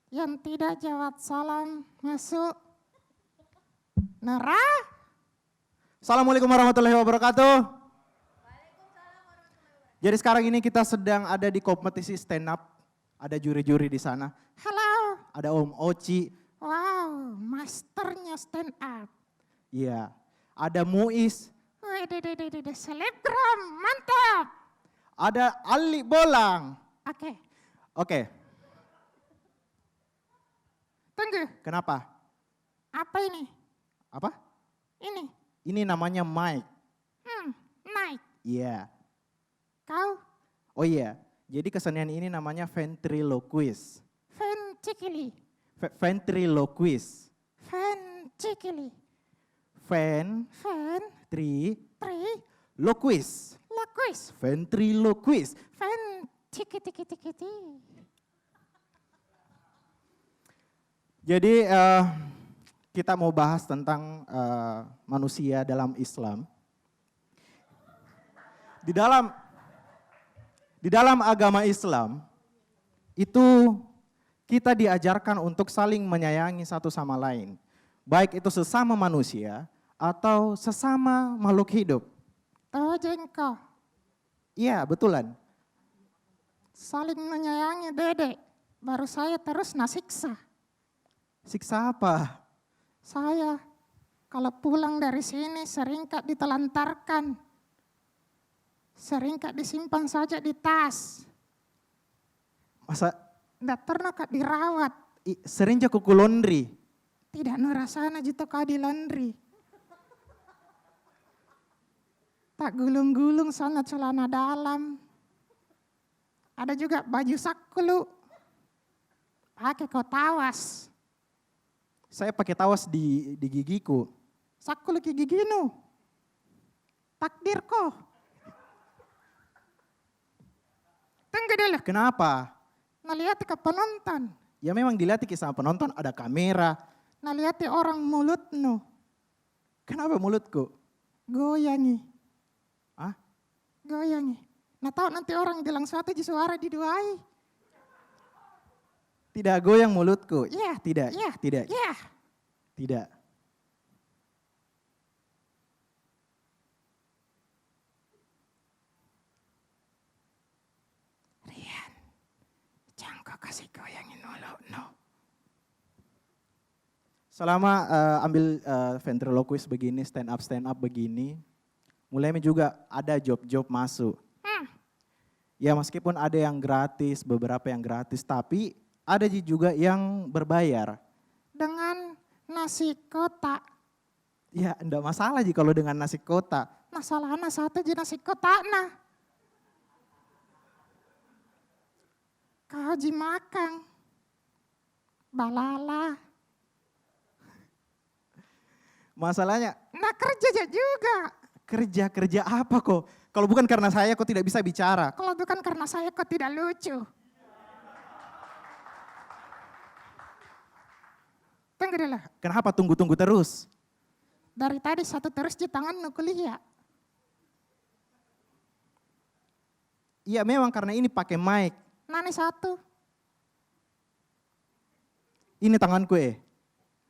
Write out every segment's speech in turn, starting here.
Yang tidak jawab salam masuk. Nera? Assalamualaikum warahmatullahi wabarakatuh. Jadi sekarang ini kita sedang ada di kompetisi stand up. Ada juri-juri di sana. Halo. Ada Om Oci. Wow, masternya stand up. Iya. Ada Muiz. Wih, selebgram, mantap. Ada Ali Bolang. Oke. Tunggu, Kenapa? apa ini? Apa? Ini, Ini namanya Mike. naik. Iya. Kau, Oh iya. Jadi kesenian ini namanya ventriloquist. Vencikili. Ventriloquist. Vencikili. Ven, Ven, tri, tri, loquist. lakuis. Ventriloquist. Vencikiti-kiti-kiti. Jadi kita mau bahas tentang manusia dalam Islam. Di dalam agama Islam itu kita diajarkan untuk saling menyayangi satu sama lain. Baik itu sesama manusia atau sesama makhluk hidup. Tahu jengkau, Iya, betulan. saling menyayangi dedek. Baru saya terus nasiksa. Siksa apa? Saya kalau pulang dari sini seringkali ditelantarkan. Seringkali disimpan saja di tas. Masa Tidak pernah kak dirawat. sering jago ku laundry? Tidak nurasana jito kau di laundry. Tak gulung-gulung sana celana dalam. Ada juga baju sakulu. Pakai kau tawas. Saya pakai tawas di gigiku. Sakulu ki giginu. Takdir ko. Tunggu dulu. Kenapa? Nalihat ke penonton. Ya memang dilihat sama penonton, ada kamera. Nalihat orang mulut no. Kenapa mulutku? Goyangi. Ah? Goyangi. Nah tahu nanti orang bilang suatu di suara diduai. Tidak goyang mulutku. Iya. Tidak. Iya. Tidak. Iya. Tidak. Rian. Jangan kau kasih goyangin dulu. No. Selama ambil ventriloquist begini, stand up begini, mulai juga ada job-job masuk. Ya meskipun ada yang gratis, beberapa yang gratis, tapi ada juga yang berbayar. Dengan nasi kotak. Ya enggak masalah kalau dengan nasi kotak. Masalahnya satu di nasi kotak nah. Kau ji makan. Balala. Masalahnya Nah kerja juga. kerja apa kok? Kalau bukan karena saya kok tidak bisa bicara. Kalau bukan karena saya kok tidak lucu. Tunggu dulu. Kenapa tunggu-tunggu terus? Dari tadi satu terus di tangan kuliah. Iya memang karena ini pakai mic. Nani satu. Ini tanganku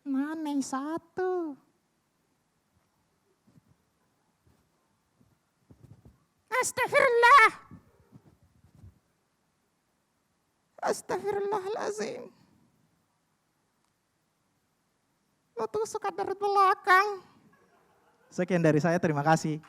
Nani satu. Astagfirullah. Astagfirullahalazim. Lo tusuk dari belakang. Sekian dari saya, terima kasih.